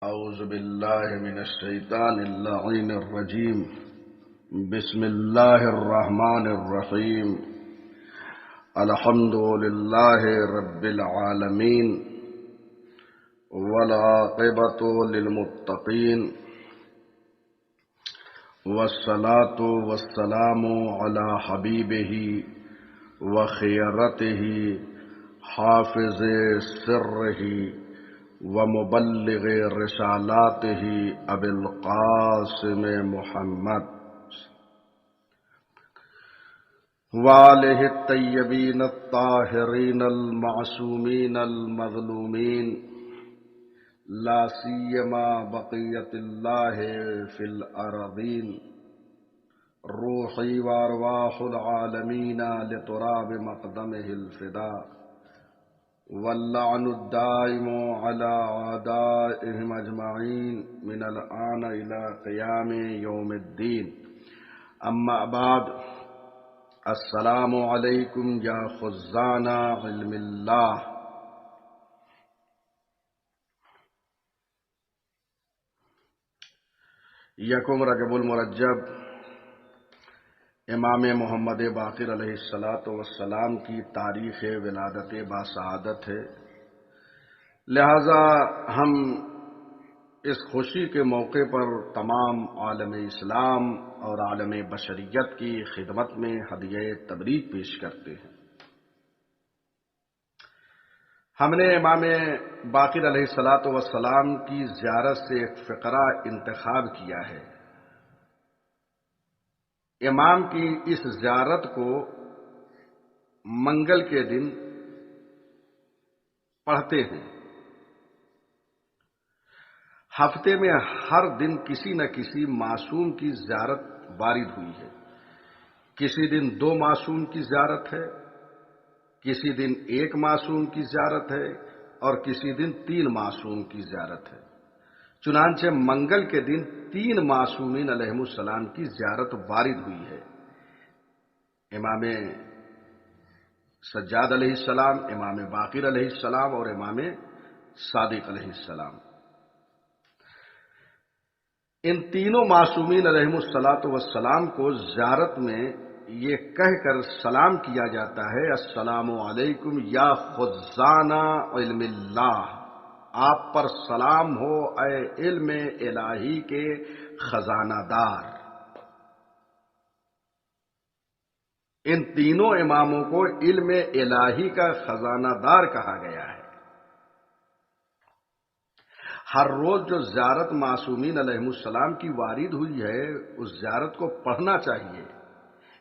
أعوذ بالله من الشيطان اللعين الرجيم. بسم الله الرحمن الرحيم. الحمد لله رب العالمين والعاقبة للمتقين والصلاة والسلام على حبيبه وخيرته حافظ سره ومبلغ رسالاته ابي القاسم محمد وآله الطيبين الطاهرين المعصومين المظلومين لا سيما بقية الله في الأرضين روحي وأرواح العالمين لتراب مقدمه الفداء واللعن الدائم على أعدائهم أجمعين من الآن إلى قيام يوم الدين. أما بعد، السلام علیکم یا خزان علم اللہ. یکم رجب المرجب امام محمد باقر علیہ الصلاۃ والسلام کی تاریخ ولادت باسعادت ہے، لہذا ہم اس خوشی کے موقع پر تمام عالم اسلام اور عالم بشریت کی خدمت میں ہدیہ تبریک پیش کرتے ہیں. ہم نے امام باقر علیہ الصلاۃ والسلام کی زیارت سے ایک فقرہ انتخاب کیا ہے. امام کی اس زیارت کو منگل کے دن پڑھتے ہیں. ہفتے میں ہر دن کسی نہ کسی معصوم کی زیارت وارد ہوئی ہے. کسی دن 2 معصوم کی زیارت ہے، کسی دن 1 معصوم کی زیارت ہے اور کسی دن 3 معصوم کی زیارت ہے. چنانچہ منگل کے دن 3 معصومین علیہم السلام کی زیارت وارد ہوئی ہے. امام سجاد علیہ السلام، امام باقر علیہ السلام اور امام صادق علیہ السلام. ان تینوں معصومین علیہم الصلاۃ والسلام کو زیارت میں یہ کہہ کر سلام کیا جاتا ہے: السلام علیکم یا خزان علم اللہ. آپ پر سلام ہو اے علم الہی کے خزانہ دار. ان تینوں اماموں کو علم الہی کا خزانہ دار کہا گیا ہے. ہر روز جو زیارت معصومین علیہم السلام کی وارد ہوئی ہے اس زیارت کو پڑھنا چاہیے.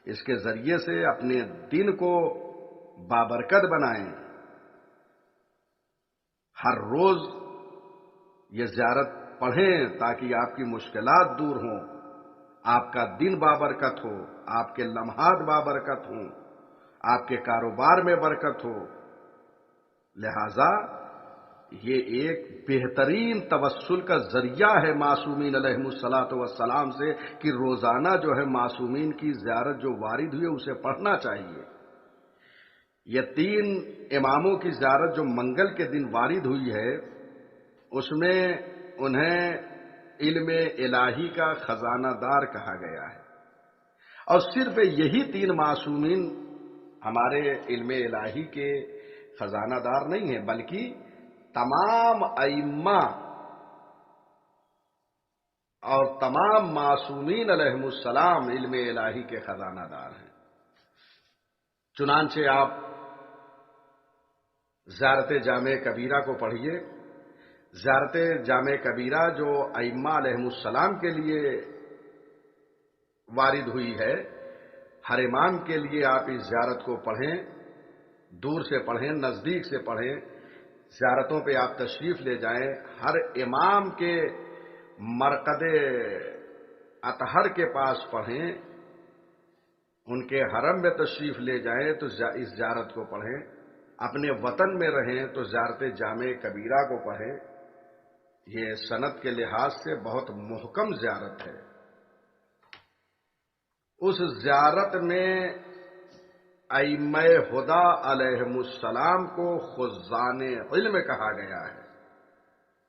اس کے ذریعے سے اپنے دن کو بابرکت بنائیں. ہر روز یہ زیارت پڑھیں تاکہ آپ کی مشکلات دور ہوں، آپ کا دن بابرکت ہو، آپ کے لمحات بابرکت ہوں، آپ کے کاروبار میں برکت ہو. لہذا یہ ایک بہترین توسل کا ذریعہ ہے معصومین علیہم الصلاۃ والسلام سے کہ روزانہ جو ہے معصومین کی زیارت جو وارد ہوئی اسے پڑھنا چاہیے. یہ 3 اماموں کی زیارت جو منگل کے دن وارد ہوئی ہے اس میں انہیں علم الہی کا خزانہ دار کہا گیا ہے. اور صرف یہی 3 معصومین ہمارے علم الہی کے خزانہ دار نہیں ہیں، بلکہ تمام ائمہ اور تمام معصومین علیہم السلام علم الہی کے خزانہ دار ہیں. چنانچہ آپ زیارت جامع کبیرہ کو پڑھیے. زیارت جامع کبیرہ جو ائمہ علیہم السلام کے لیے وارد ہوئی ہے، ہر امام کے لیے آپ اس زیارت کو پڑھیں. دور سے پڑھیں، نزدیک سے پڑھیں. زیارتوں پہ آپ تشریف لے جائیں. ہر امام کے مرقد اطہر کے پاس پڑھیں. ان کے حرم میں تشریف لے جائیں تو اس زیارت کو پڑھیں. اپنے وطن میں رہیں تو زیارت جامع کبیرہ کو پڑھیں. یہ سند کے لحاظ سے بہت محکم زیارت ہے. اس زیارت میں ائمہ ہدی علیہم السلام کو خزان علم کہا گیا ہے.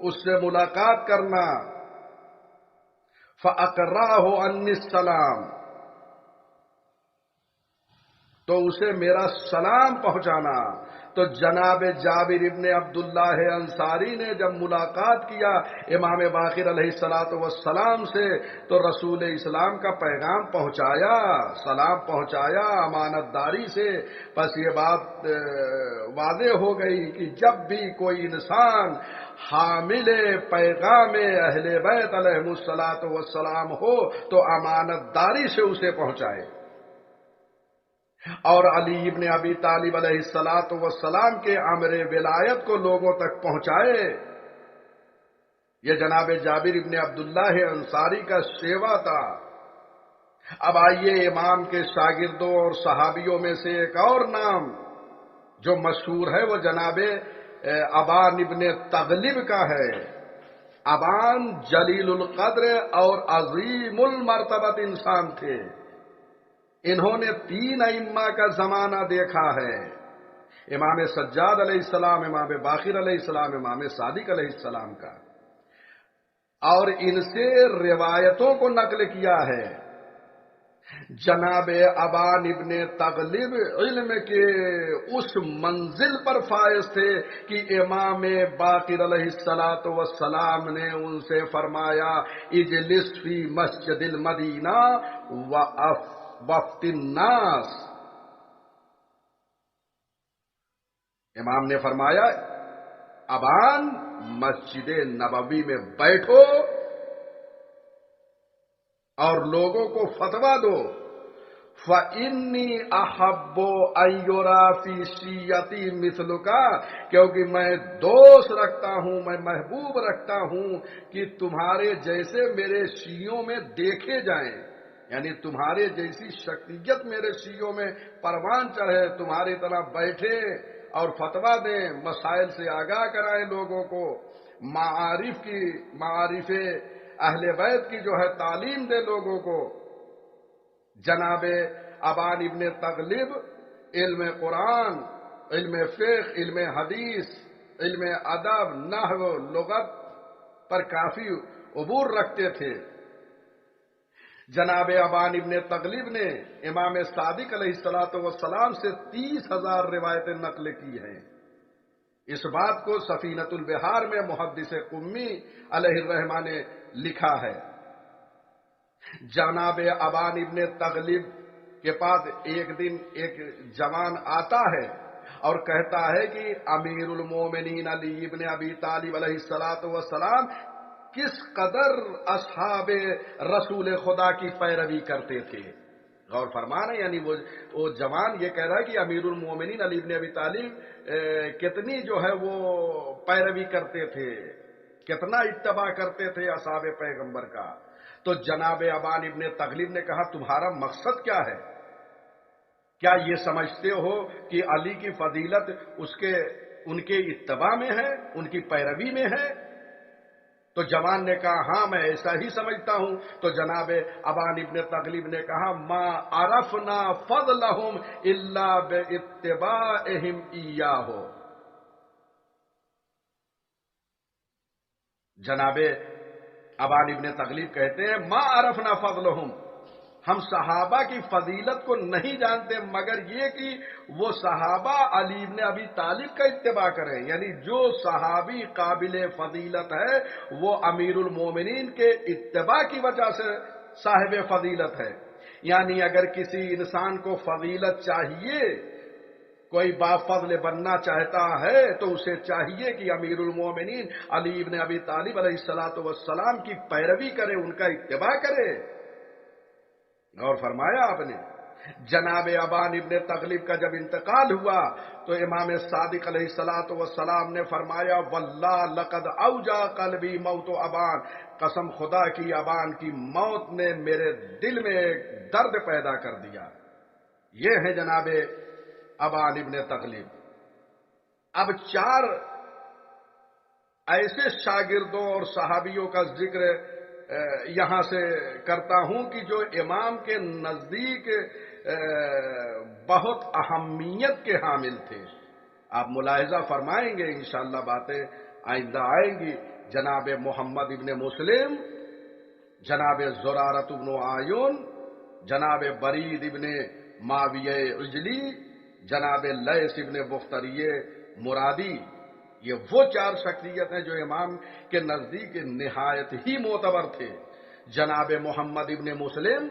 اس سے ملاقات کرنا، فَأَقْرَأْهُ عَنِّ السَّلَامَ، تو اسے میرا سلام پہنچانا۔ تو جناب جابر ابن عبداللہ انصاری نے جب ملاقات کیا امام باقر علیہ الصلوۃ والسلام سے تو رسول اسلام کا پیغام پہنچایا، سلام پہنچایا امانت داری سے۔ بس یہ بات واضح ہو گئی کہ جب بھی کوئی انسان حامل پیغام اہل بیت علیہم الصلوۃ والسلام ہو تو امانت داری سے اسے پہنچائے، اور علی ابن ابی طالب علیہ الصلوۃ والسلام کے امر ولایت کو لوگوں تک پہنچائے۔ یہ جناب جابر ابن عبداللہ انصاری کا سیوا تھا۔ اب آئیے امام کے شاگردوں اور صحابیوں میں سے ایک اور نام جو مشہور ہے وہ جناب ابان ابن تغلب کا ہے۔ ابان جلیل القدر اور عظیم المرتبت انسان تھے۔ انہوں نے 3 ائمہ کا زمانہ دیکھا ہے، امام سجاد علیہ السلام، امام باقر علیہ السلام، امام صادق علیہ السلام کا، اور ان سے روایتوں کو نقل کیا ہے۔ جناب ابان ابن تغلب علم کے اس منزل پر فائز تھے کہ امام باقر علیہ السلام نے ان سے فرمایا اجلس فی مسجد المدینہ وفت الناس۔ امام نے فرمایا ابان مسجد نبوی میں بیٹھو اور لوگوں کو فتویٰ دو، فَإِنِّي أَحَبُّ أَن يُرَىٰ فِي شِيَّتِي مِثْلُكَ، کیونکہ میں دوست رکھتا ہوں، میں محبوب رکھتا ہوں کہ تمہارے جیسے میرے شیعوں میں دیکھے جائیں، یعنی تمہارے جیسی شخصیت میرے شیعوں میں پروان چڑھے، تمہاری طرح بیٹھے اور فتویٰ دیں، مسائل سے آگاہ کرائیں لوگوں کو، معارف اہل بیت کی جو ہے تعلیم دے لوگوں کو۔ جناب ابان ابن تغلب علم قرآن، علم فقہ، علم حدیث، علم ادب، نحو، لغت پر کافی عبور رکھتے تھے۔ جناب ابان ابن تغلب نے امام صادق علیہ الصلوۃ والسلام سے 30,000 روایتیں نقل کی ہیں۔ اس بات کو سفینۃ البحار میں محدث قمی علیہ الرحمہ نے لکھا ہے۔ جناب ابان ابن تغلب کے پاس ایک دن ایک جوان آتا ہے اور کہتا ہے کہ امیر المومنین علی ابن ابی طالب علیہ الصلوۃ والسلام کس قدر اصحاب رسول خدا کی پیروی کرتے تھے۔ غور فرمانا، یعنی وہ جوان یہ کہہ رہا ہے کہ امیر المومنین علی ابن ابی طالب کتنی جو ہے وہ پیروی کرتے تھے، کتنا اتباع کرتے تھے اصحاب پیغمبر کا۔ تو جناب ابان ابن تغلب نے کہا تمہارا مقصد کیا ہے؟ کیا یہ سمجھتے ہو کہ علی کی فضیلت ان کے اتباع میں ہے، ان کی پیروی میں ہے؟ تو جوان نے کہا ہاں میں ایسا ہی سمجھتا ہوں۔ تو جناب ابان ابن تغلب نے کہا ما عرفنا فضلہم الا باتباعہم ایاہ۔ جناب ابان ابن تغلب کہتے ہیں ما عرفنا فضلہم، ہم صحابہ کی فضیلت کو نہیں جانتے مگر یہ کہ وہ صحابہ علی ابن ابی طالب کا اتباع کریں، یعنی جو صحابی قابل فضیلت ہے وہ امیر المومنین کے اتباع کی وجہ سے صاحب فضیلت ہے۔ یعنی اگر کسی انسان کو فضیلت چاہیے، کوئی بافضل بننا چاہتا ہے تو اسے چاہیے کہ امیر المومنین علی ابن ابی طالب علیہ الصلوۃ والسلام کی پیروی کرے، ان کا اتباع کرے۔ اور فرمایا آپ نے جناب ابان ابن تغلب کا جب انتقال ہوا تو امام صادق علیہ الصلوۃ والسلام نے فرمایا واللہ لقد اوجع قلبی موت ابان، قسم خدا کی ابان کی موت نے میرے دل میں ایک درد پیدا کر دیا۔ یہ ہے جناب ابان ابن تغلب۔ اب 4 ایسے شاگردوں اور صحابیوں کا ذکر یہاں سے کرتا ہوں کہ جو امام کے نزدیک بہت اہمیت کے حامل تھے۔ آپ ملاحظہ فرمائیں گے انشاءاللہ، باتیں آئندہ آئیں گی جناب محمد ابن مسلم، جناب زرارت ابن آیون، جناب برید ابن معاویہ عجلی، جناب لیث ابن بختری مرادی، یہ وہ چار شخصیت ہیں جو امام کے نزدیک نہایت ہی معتبر تھے۔ جناب محمد ابن مسلم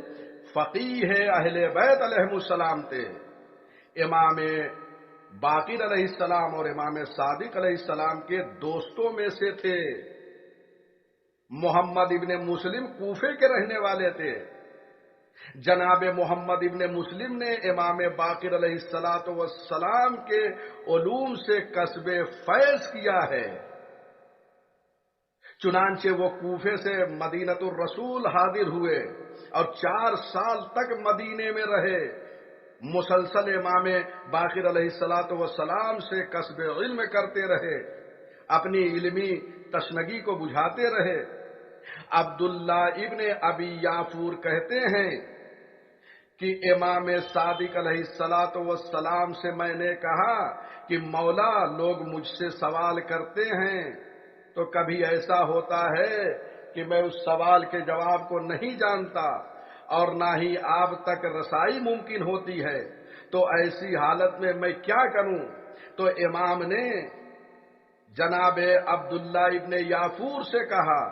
فقیہ اہل بیت علیہ السلام تھے، امام باقر علیہ السلام اور امام صادق علیہ السلام کے دوستوں میں سے تھے۔ محمد ابن مسلم کوفے کے رہنے والے تھے۔ جناب محمد ابن مسلم نے امام باقر علیہ السلام کے علوم سے کسب فیض کیا ہے، چنانچہ وہ کوفے سے مدینۃ الرسول حاضر ہوئے اور 4 سال تک مدینے میں رہے، مسلسل امام باقر علیہ السلام سے کسب علم کرتے رہے، اپنی علمی تشنگی کو بجھاتے رہے۔ عبداللہ ابن ابی یافور کہتے ہیں کہ امام صادق علیہ السلام سے میں نے کہا کہ مولا، لوگ مجھ سے سوال کرتے ہیں تو کبھی ایسا ہوتا ہے کہ میں اس سوال کے جواب کو نہیں جانتا اور نہ ہی آپ تک رسائی ممکن ہوتی ہے، تو ایسی حالت میں کیا کروں؟ تو امام نے جناب عبداللہ ابن یافور سے کہا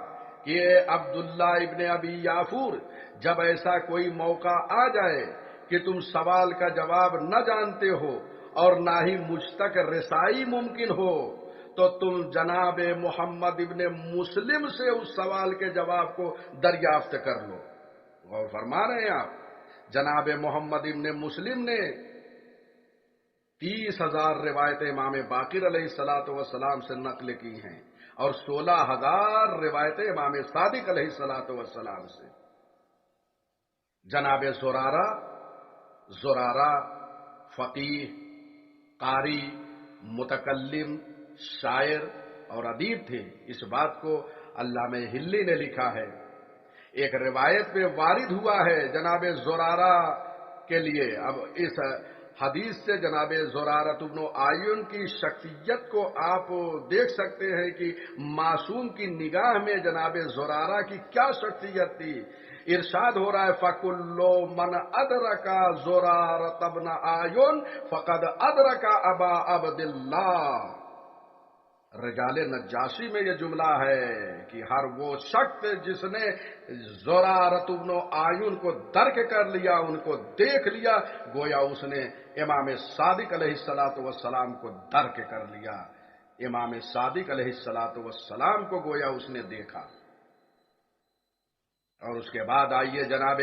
کہ اے عبداللہ ابن ابی یافور، جب ایسا کوئی موقع آ جائے کہ تم سوال کا جواب نہ جانتے ہو اور نہ ہی مجھ تک رسائی ممکن ہو، تو تم جناب محمد ابن مسلم سے اس سوال کے جواب کو دریافت کر لو۔ غور فرما رہے ہیں آپ، جناب محمد ابن مسلم نے 30,000 روایتیں امام باقر علیہ السلام سے نقل کی ہیں اور 16,000 روایتیں امام صادق علیہ السلام سے۔ جناب زرارہ فقیہ، قاری، متکلم، شاعر اور ادیب تھے، اس بات کو علامہ ہلی نے لکھا ہے۔ ایک روایت میں وارد ہوا ہے جناب زرارہ کے لیے، اب اس حدیث سے جناب زرارت ابن آیون کی شخصیت کو آپ دیکھ سکتے ہیں کہ معصوم کی نگاہ میں جناب زرارہ کی کیا شخصیت تھی۔ ارشاد ہو رہا ہے فَكُلُّ مَنْ أَدْرَكَ زُرَارَةَ ابْنَ آیون فَقَدْ أَدْرَكَ أَبَا عَبْدِ اللَّهِ۔ رجال نجاشی میں یہ جملہ ہے کہ ہر وہ شخص جس نے زرارت ابن آیون کو درک کر لیا، ان کو دیکھ لیا، گویا اس نے امام صادق علیہ السلام کو درک کر لیا، امام صادق علیہ السلام کو گویا اس نے دیکھا۔ اور اس کے بعد آئیے جناب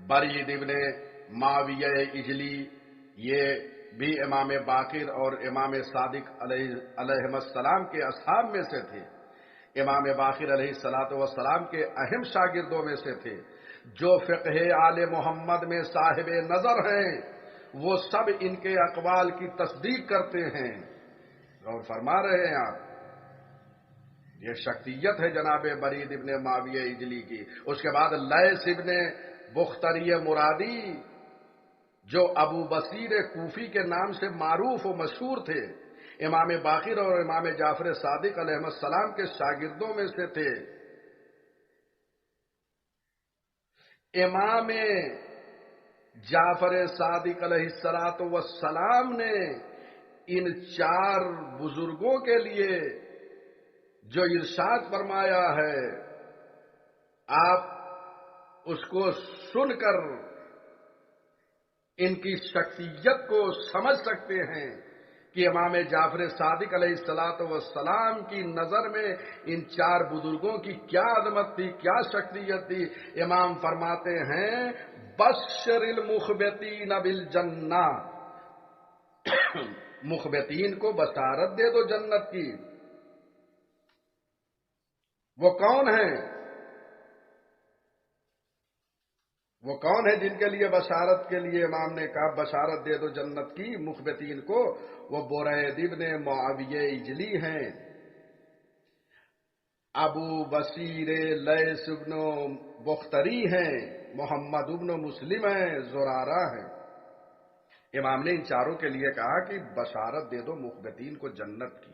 برید ابن معاویہ عجلی، یہ بھی امام باقر اور امام صادق علیہ السلام کے اصحاب میں سے تھے، امام باقر علیہ السلام کے اہم شاگردوں میں سے تھے، جو فقہ آل محمد میں صاحب نظر ہیں وہ سب ان کے اقوال کی تصدیق کرتے ہیں۔ غور فرما رہے ہیں آپ، یہ شخصیت ہے جناب برید ابن معاویہ عجلی کی۔ اس کے بعد لیث ابن بختری مرادی، جو ابو بصیر کوفی کے نام سے معروف و مشہور تھے، امام باقر اور امام جعفر صادق علیہ السلام کے شاگردوں میں سے تھے۔ امام جعفر صادق علیہ السلام نے ان 4 بزرگوں کے لیے جو ارشاد فرمایا ہے، آپ اس کو سن کر ان کی شخصیت کو سمجھ سکتے ہیں کہ امام جعفر صادق علیہ السلام کی نظر میں ان 4 بزرگوں کی کیا عظمت تھی، کیا شخصیت تھی۔ امام فرماتے ہیں بشر المخبتین بالجنہ، مخبتین کو بشارت دے دو جنت کی۔ وہ کون ہیں؟ وہ کون ہے جن کے لیے بشارت کے لیے امام نے کہا بشارت دے دو جنت کی مخبتین کو؟ وہ برید ابن معاویہ عجلی ہیں، ابو بصیر لیث ابن بختری ہیں، محمد ابن مسلم ہیں، زرارہ ہیں۔ امام نے ان 4 کے لیے کہا کہ بشارت دے دو مخبتین کو جنت کی۔